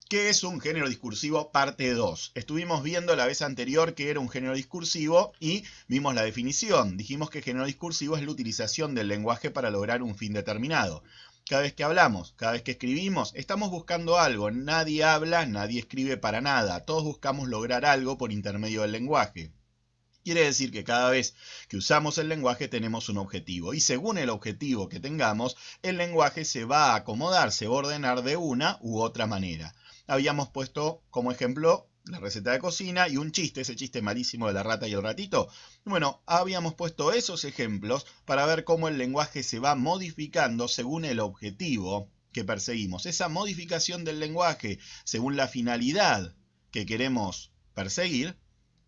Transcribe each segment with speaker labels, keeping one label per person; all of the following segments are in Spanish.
Speaker 1: ¿Qué es un género discursivo? Parte 2. Estuvimos viendo la vez anterior qué era un género discursivo y vimos la definición. Dijimos que género discursivo es la utilización del lenguaje para lograr un fin determinado. Cada vez que hablamos, cada vez que escribimos, estamos buscando algo. Nadie habla, nadie escribe para nada. Todos buscamos lograr algo por intermedio del lenguaje. Quiere decir que cada vez que usamos el lenguaje tenemos un objetivo y según el objetivo que tengamos, el lenguaje se va a acomodar, se va a ordenar de una u otra manera. Habíamos puesto como ejemplo la receta de cocina y un chiste, ese chiste malísimo de la rata y el ratito. Bueno, habíamos puesto esos ejemplos para ver cómo el lenguaje se va modificando según el objetivo que perseguimos. Esa modificación del lenguaje según la finalidad que queremos perseguir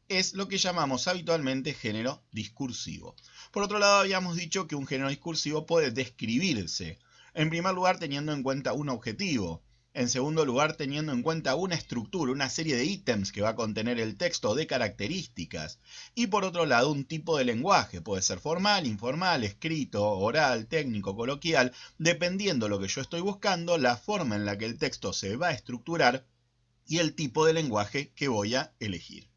Speaker 1: es lo que llamamos habitualmente género discursivo. Por otro lado, habíamos dicho que un género discursivo puede describirse, en primer lugar teniendo en cuenta un objetivo, en segundo lugar teniendo en cuenta una estructura, una serie de ítems que va a contener el texto de características, y por otro lado un tipo de lenguaje, puede ser formal, informal, escrito, oral, técnico, coloquial, dependiendo lo que yo estoy buscando, la forma en la que el texto se va a estructurar y el tipo de lenguaje que voy a elegir.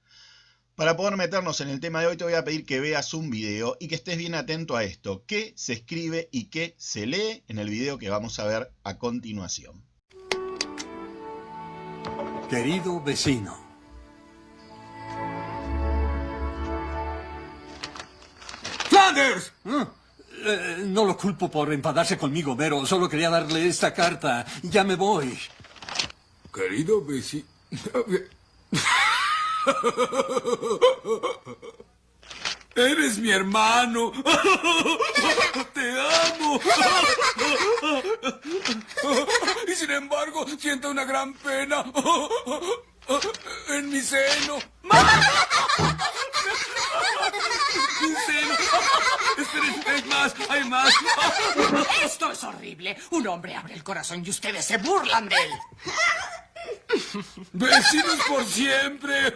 Speaker 1: Para poder meternos en el tema de hoy te voy a pedir que veas un video y que estés bien atento a esto, qué se escribe y qué se lee en el video que vamos a ver a continuación.
Speaker 2: Querido vecino. ¡Flanders! No lo culpo por enfadarse conmigo, Vero. Solo quería darle esta carta. Ya me voy.
Speaker 3: Querido vecino... Eres mi hermano. Te amo. Y sin embargo, siento una gran pena en mi seno. Mi seno. Esperen, hay más.
Speaker 4: Esto es horrible. Un hombre abre el corazón y ustedes se burlan de él.
Speaker 3: Vecinos por siempre.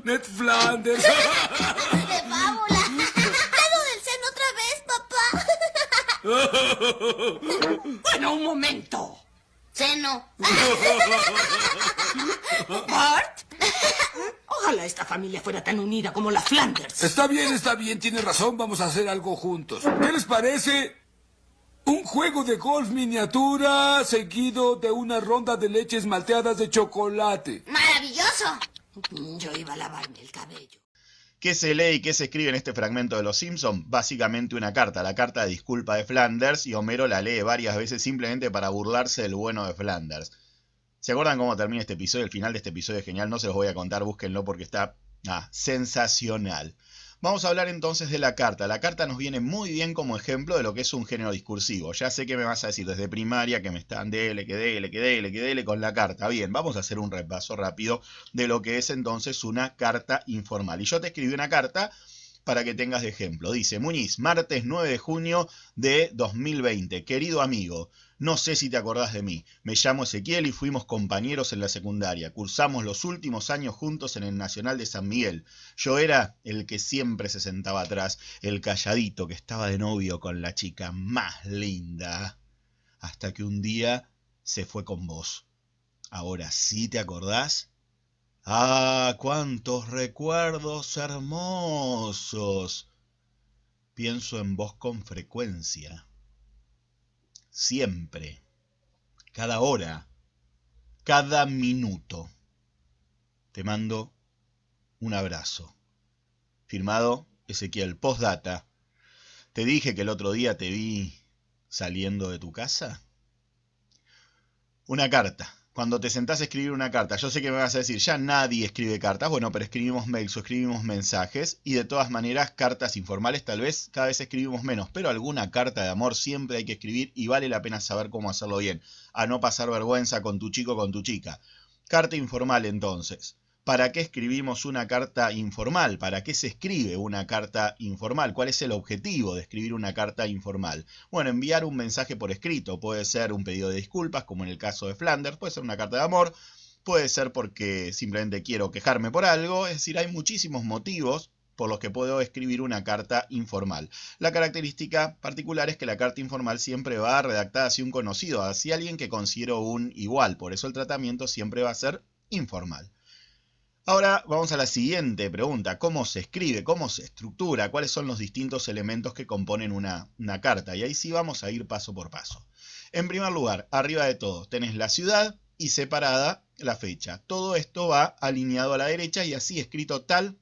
Speaker 3: Ned Flanders.
Speaker 5: ¡De fábula! ¡Dedo del seno otra vez, papá!
Speaker 4: Bueno, un momento.
Speaker 5: Seno.
Speaker 4: ¿Bart? Ojalá esta familia fuera tan unida como la Flanders.
Speaker 3: Está bien, tienes razón, vamos a hacer algo juntos. ¿Qué les parece? Un juego de golf miniatura seguido de una ronda de leches malteadas de chocolate.
Speaker 5: ¡Maravilloso!
Speaker 4: Yo iba a lavarme el cabello.
Speaker 1: ¿Qué se lee y qué se escribe en este fragmento de Los Simpson? Básicamente una carta, la carta de disculpa de Flanders, y Homero la lee varias veces simplemente para burlarse del bueno de Flanders. ¿Se acuerdan cómo termina este episodio? El final de este episodio es genial, no se los voy a contar, búsquenlo porque está sensacional. Vamos a hablar entonces de la carta. La carta nos viene muy bien como ejemplo de lo que es un género discursivo. Ya sé que me vas a decir desde primaria que me están dele con la carta. Bien, vamos a hacer un repaso rápido de lo que es entonces una carta informal. Y yo te escribí una carta para que tengas de ejemplo. Dice: Muñiz, martes 9 de junio de 2020. Querido amigo, no sé si te acordás de mí. Me llamo Ezequiel y fuimos compañeros en la secundaria. Cursamos los últimos años juntos en el Nacional de San Miguel. Yo era el que siempre se sentaba atrás, el calladito que estaba de novio con la chica más linda. Hasta que un día se fue con vos. ¿Ahora sí te acordás? ¡Ah, cuántos recuerdos hermosos! Pienso en vos con frecuencia. Siempre. Cada hora. Cada minuto. Te mando un abrazo. Firmado Ezequiel. Postdata. ¿Te dije que el otro día te vi saliendo de tu casa? Una carta. Cuando te sentás a escribir una carta, yo sé que me vas a decir, ya nadie escribe cartas, bueno, pero escribimos mails o escribimos mensajes, y de todas maneras, cartas informales tal vez cada vez escribimos menos, pero alguna carta de amor siempre hay que escribir y vale la pena saber cómo hacerlo bien, a no pasar vergüenza con tu chico o con tu chica. Carta informal entonces. ¿Para qué escribimos una carta informal? ¿Para qué se escribe una carta informal? ¿Cuál es el objetivo de escribir una carta informal? Bueno, enviar un mensaje por escrito. Puede ser un pedido de disculpas, como en el caso de Flanders. Puede ser una carta de amor. Puede ser porque simplemente quiero quejarme por algo. Es decir, hay muchísimos motivos por los que puedo escribir una carta informal. La característica particular es que la carta informal siempre va redactada hacia un conocido, hacia alguien que considero un igual, por eso el tratamiento siempre va a ser informal. Ahora vamos a la siguiente pregunta. ¿Cómo se escribe? ¿Cómo se estructura? ¿Cuáles son los distintos elementos que componen una carta? Y ahí sí vamos a ir paso por paso. En primer lugar, arriba de todo, tenés la ciudad y separada la fecha. Todo esto va alineado a la derecha y así escrito tal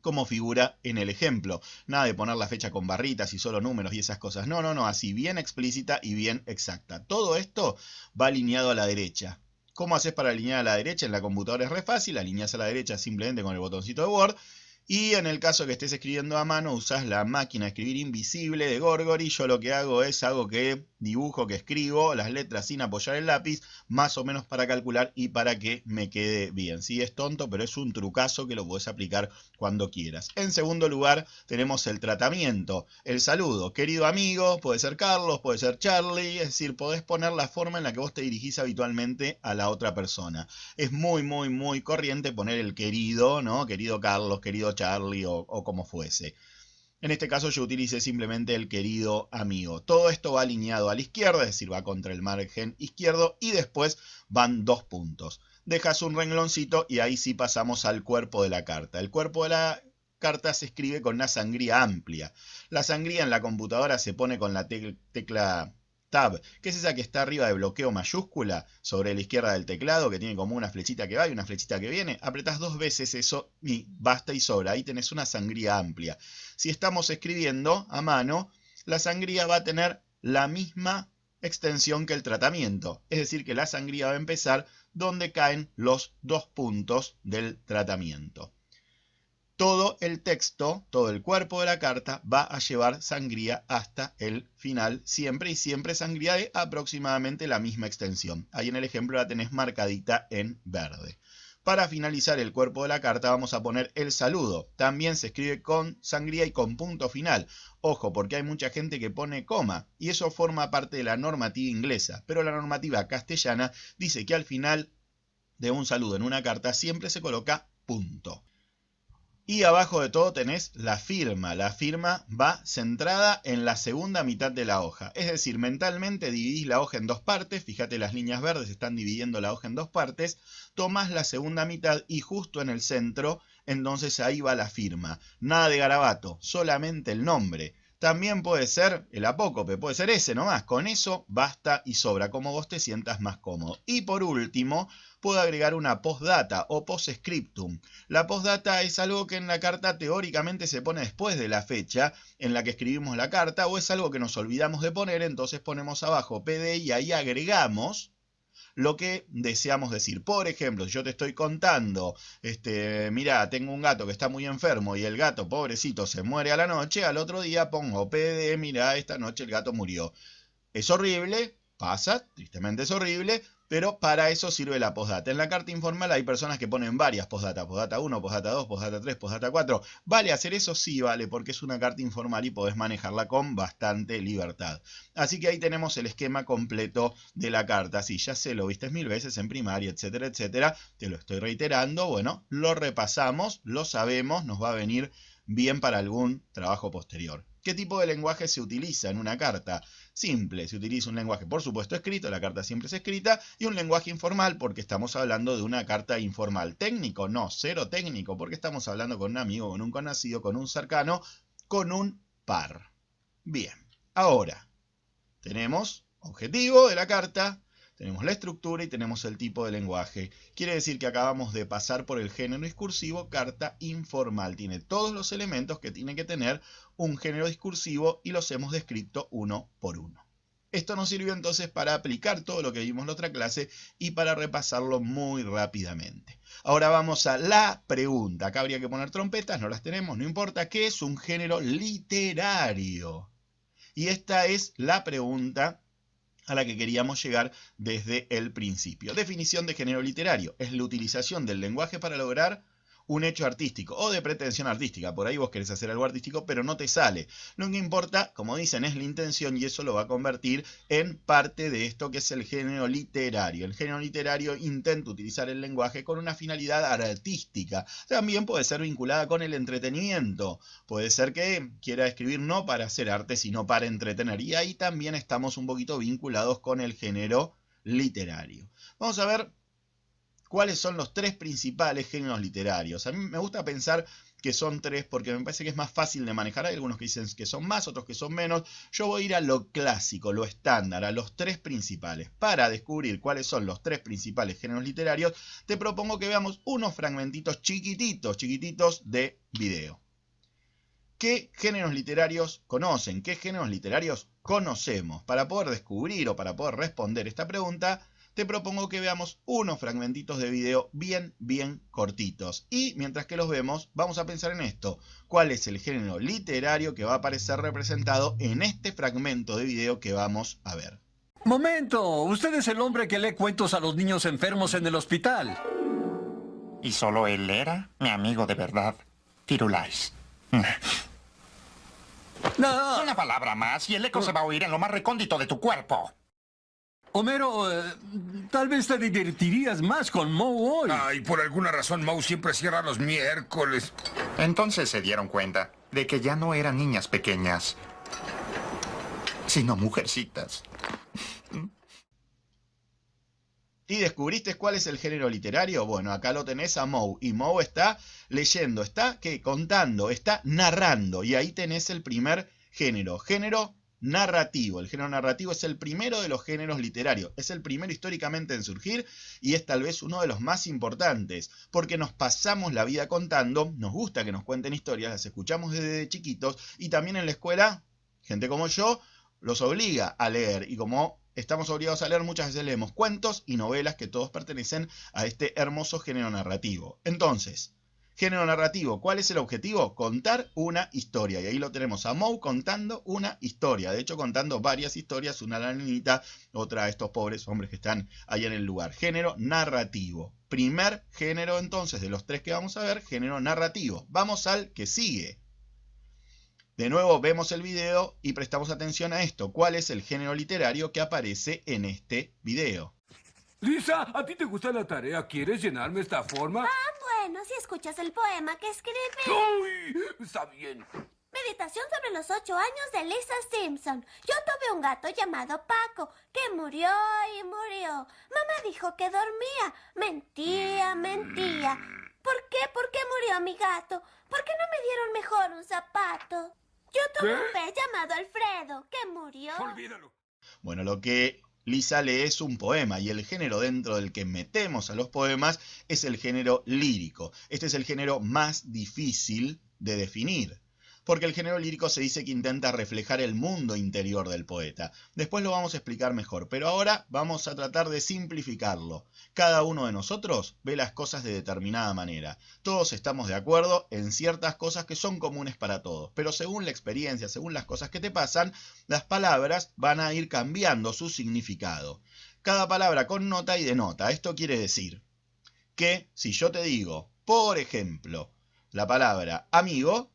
Speaker 1: como figura en el ejemplo. Nada de poner la fecha con barritas y solo números y esas cosas. No, no, no, así bien explícita y bien exacta. Todo esto va alineado a la derecha. ¿Cómo haces para alinear a la derecha? En la computadora es re fácil, alineas a la derecha simplemente con el botoncito de Word. Y en el caso que estés escribiendo a mano, usás la máquina de escribir invisible de Gorgory. Yo lo que hago es que dibujo, que escribo las letras sin apoyar el lápiz, más o menos para calcular y para que me quede bien. Sí, es tonto, pero es un trucazo que lo podés aplicar cuando quieras. En segundo lugar, tenemos el tratamiento, el saludo. Querido amigo, puede ser Carlos, puede ser Charlie, es decir, podés poner la forma en la que vos te dirigís habitualmente a la otra persona. Es muy, muy, muy corriente poner el querido, ¿no? Querido Carlos, querido Charlie o como fuese. En este caso yo utilicé simplemente el querido amigo. Todo esto va alineado a la izquierda, es decir, va contra el margen izquierdo y después van 2 puntos. Dejas un rengloncito y ahí sí pasamos al cuerpo de la carta. El cuerpo de la carta se escribe con una sangría amplia. La sangría en la computadora se pone con la tecla Tab, que es esa que está arriba de bloqueo mayúscula sobre la izquierda del teclado, que tiene como una flechita que va y una flechita que viene. Apretás 2 veces eso y basta y sobra. Ahí tenés una sangría amplia. Si estamos escribiendo a mano, la sangría va a tener la misma extensión que el tratamiento. Es decir, que la sangría va a empezar donde caen los 2 puntos del tratamiento. Todo el texto, todo el cuerpo de la carta va a llevar sangría hasta el final, siempre y siempre sangría de aproximadamente la misma extensión. Ahí en el ejemplo la tenés marcadita en verde. Para finalizar el cuerpo de la carta vamos a poner el saludo. También se escribe con sangría y con punto final. Ojo, porque hay mucha gente que pone coma y eso forma parte de la normativa inglesa, pero la normativa castellana dice que al final de un saludo en una carta siempre se coloca punto. Y abajo de todo tenés la firma. La firma va centrada en la segunda mitad de la hoja. Es decir, mentalmente dividís la hoja en 2 partes. Fíjate, las líneas verdes están dividiendo la hoja en 2 partes. Tomás la segunda mitad y justo en el centro, entonces ahí va la firma. Nada de garabato, solamente el nombre. También puede ser el apócope, puede ser ese nomás. Con eso basta y sobra, como vos te sientas más cómodo. Y por último, puedo agregar una postdata o postscriptum. La postdata es algo que en la carta teóricamente se pone después de la fecha en la que escribimos la carta, o es algo que nos olvidamos de poner, entonces ponemos abajo PD y ahí agregamos lo que deseamos decir. Por ejemplo, si yo te estoy contando, mira, tengo un gato que está muy enfermo y el gato, pobrecito, se muere a la noche, al otro día pongo PD, mira, esta noche el gato murió. Es horrible, pasa, tristemente es horrible, pero para eso sirve la postdata. En la carta informal hay personas que ponen varias postdata, postdata 1, postdata 2, postdata 3, postdata 4. ¿Vale hacer eso? Sí, vale, porque es una carta informal y podés manejarla con bastante libertad. Así que ahí tenemos el esquema completo de la carta. Sí, ya sé, lo viste 1000 veces en primaria, etcétera, etcétera. Te lo estoy reiterando. Bueno, lo repasamos, lo sabemos, nos va a venir bien para algún trabajo posterior. ¿Qué tipo de lenguaje se utiliza en una carta? Simple, se utiliza un lenguaje, por supuesto, escrito, la carta siempre es escrita, y un lenguaje informal porque estamos hablando de una carta informal. ¿Técnico? No, cero técnico, porque estamos hablando con un amigo, con un conocido, con un cercano, con un par. Bien, ahora tenemos objetivo de la carta, tenemos la estructura y tenemos el tipo de lenguaje. Quiere decir que acabamos de pasar por el género discursivo, carta informal. Tiene todos los elementos que tiene que tener un género discursivo y los hemos descrito uno por uno. Esto nos sirvió entonces para aplicar todo lo que vimos en la otra clase y para repasarlo muy rápidamente. Ahora vamos a la pregunta. Acá habría que poner trompetas, no las tenemos, no importa. ¿Qué es un género literario? Y esta es la pregunta a la que queríamos llegar desde el principio. Definición de género literario. Es la utilización del lenguaje para lograr un hecho artístico o de pretensión artística. Por ahí vos querés hacer algo artístico, pero no te sale. Lo que importa, como dicen, es la intención y eso lo va a convertir en parte de esto que es el género literario. El género literario intenta utilizar el lenguaje con una finalidad artística. También puede ser vinculada con el entretenimiento. Puede ser que quiera escribir no para hacer arte, sino para entretener. Y ahí también estamos un poquito vinculados con el género literario. Vamos a ver cuáles son los tres principales géneros literarios. A mí me gusta pensar que son tres porque me parece que es más fácil de manejar. Hay algunos que dicen que son más, otros que son menos. Yo voy a ir a lo clásico, lo estándar, a los tres principales. Para descubrir cuáles son los tres principales géneros literarios, te propongo que veamos unos fragmentitos chiquititos de video. ¿Qué géneros literarios conocen? ¿Qué géneros literarios conocemos? Para poder descubrir o para poder responder esta pregunta, te propongo que veamos unos fragmentitos de video bien cortitos. Y mientras que los vemos, vamos a pensar en esto. ¿Cuál es el género literario que va a aparecer representado en este fragmento de video que vamos a ver?
Speaker 2: ¡Momento! Usted es el hombre que lee cuentos a los niños enfermos en el hospital.
Speaker 6: ¿Y solo él era mi amigo de verdad? Firulais.
Speaker 2: No.
Speaker 6: Una palabra más y el eco se va a oír en lo más recóndito de tu cuerpo.
Speaker 2: Homero, tal vez te divertirías más con Moe hoy.
Speaker 3: Ay, por alguna razón Moe siempre cierra los miércoles.
Speaker 6: Entonces se dieron cuenta de que ya no eran niñas pequeñas, sino mujercitas.
Speaker 1: ¿Y descubriste cuál es el género literario? Bueno, acá lo tenés a Moe. Y Moe está leyendo, está contando, está narrando. Y ahí tenés el primer género. Género narrativo. El género narrativo es el primero de los géneros literarios. Es el primero históricamente en surgir y es tal vez uno de los más importantes. Porque nos pasamos la vida contando, nos gusta que nos cuenten historias, las escuchamos desde chiquitos y también en la escuela, gente como yo, los obliga a leer. Y como estamos obligados a leer, muchas veces leemos cuentos y novelas que todos pertenecen a este hermoso género narrativo. Entonces, género narrativo, ¿cuál es el objetivo? Contar una historia. Y ahí lo tenemos a Moe contando una historia. De hecho, contando varias historias, una a la nenita, otra a estos pobres hombres que están ahí en el lugar. Género narrativo. Primer género entonces de los tres que vamos a ver, género narrativo. Vamos al que sigue. De nuevo vemos el video y prestamos atención a esto. ¿Cuál es el género literario que aparece en este video?
Speaker 3: Lisa, ¿a ti te gusta la tarea? ¿Quieres llenarme esta forma?
Speaker 5: Bueno, si escuchas el poema que escribí.
Speaker 3: ¡Uy! Está bien.
Speaker 5: Meditación sobre los 8 años de Lisa Simpson. Yo tuve un gato llamado Paco, que murió y murió. Mamá dijo que dormía. Mentía. ¿Por qué? ¿Por qué murió mi gato? ¿Por qué no me dieron mejor un zapato? Yo tuve un pez llamado Alfredo, que murió.
Speaker 3: Olvídalo.
Speaker 1: Bueno, lo que Lisa lee es un poema y el género dentro del que metemos a los poemas es el género lírico. Este es el género más difícil de definir, porque el género lírico se dice que intenta reflejar el mundo interior del poeta. Después lo vamos a explicar mejor, pero ahora vamos a tratar de simplificarlo. Cada uno de nosotros ve las cosas de determinada manera. Todos estamos de acuerdo en ciertas cosas que son comunes para todos, pero según la experiencia, según las cosas que te pasan, las palabras van a ir cambiando su significado. Cada palabra connota y denota. Esto quiere decir que si yo te digo, por ejemplo, la palabra amigo,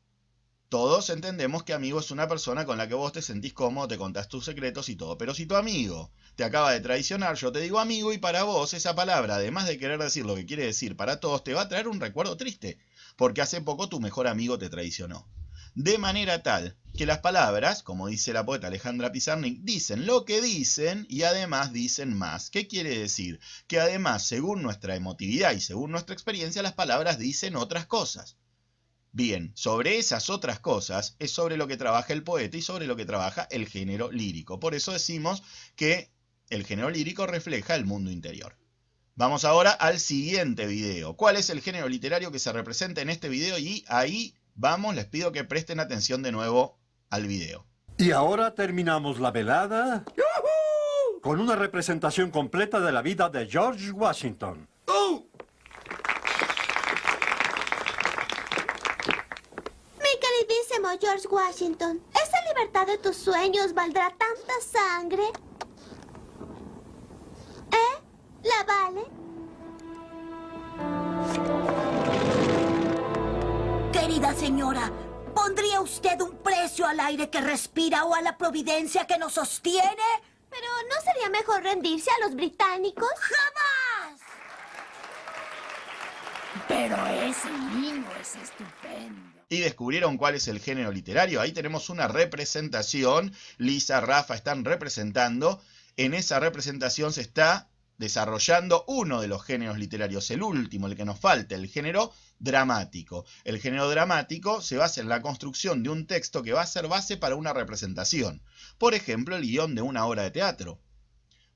Speaker 1: todos entendemos que amigo es una persona con la que vos te sentís cómodo, te contás tus secretos y todo. Pero si tu amigo te acaba de traicionar, yo te digo amigo y para vos esa palabra, además de querer decir lo que quiere decir para todos, te va a traer un recuerdo triste. Porque hace poco tu mejor amigo te traicionó. De manera tal que las palabras, como dice la poeta Alejandra Pizarnik, dicen lo que dicen y además dicen más. ¿Qué quiere decir? Que además, según nuestra emotividad y según nuestra experiencia, las palabras dicen otras cosas. Bien, sobre esas otras cosas es sobre lo que trabaja el poeta y sobre lo que trabaja el género lírico. Por eso decimos que el género lírico refleja el mundo interior. Vamos ahora al siguiente video. ¿Cuál es el género literario que se representa en este video? Y ahí vamos, les pido que presten atención de nuevo al video.
Speaker 2: Y ahora terminamos la velada con una representación completa de la vida de George Washington.
Speaker 5: Queridísimo George Washington, ¿esa libertad de tus sueños valdrá tanta sangre? ¿La vale?
Speaker 7: Querida señora, ¿pondría usted un precio al aire que respira o a la providencia que nos sostiene?
Speaker 5: Pero ¿no sería mejor rendirse a los británicos?
Speaker 7: ¡Jamás! Pero ese niño es estupendo.
Speaker 1: ¿Y descubrieron cuál es el género literario? Ahí tenemos una representación. Lisa, Rafa están representando. En esa representación se está desarrollando uno de los géneros literarios, el último, el que nos falta, el género dramático. El género dramático se basa en la construcción de un texto que va a ser base para una representación. Por ejemplo, el guión de una obra de teatro.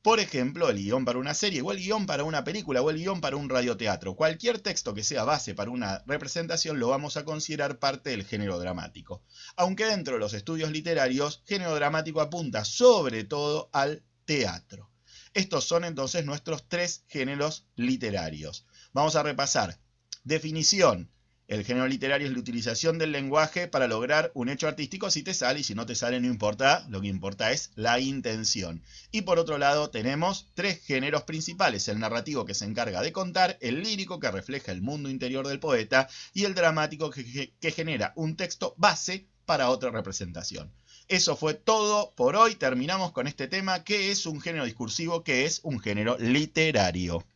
Speaker 1: Por ejemplo, el guión para una serie, o el guión para una película, o el guión para un radioteatro. Cualquier texto que sea base para una representación lo vamos a considerar parte del género dramático. Aunque dentro de los estudios literarios, género dramático apunta sobre todo al teatro. Estos son entonces nuestros 3 géneros literarios. Vamos a repasar. Definición. El género literario es la utilización del lenguaje para lograr un hecho artístico. Si te sale y si no te sale no importa, lo que importa es la intención. Y por otro lado tenemos 3 géneros principales. El narrativo, que se encarga de contar, el lírico, que refleja el mundo interior del poeta, y el dramático, que genera un texto base para otra representación. Eso fue todo por hoy. Terminamos con este tema. ¿Qué es un género discursivo? ¿Qué es un género literario?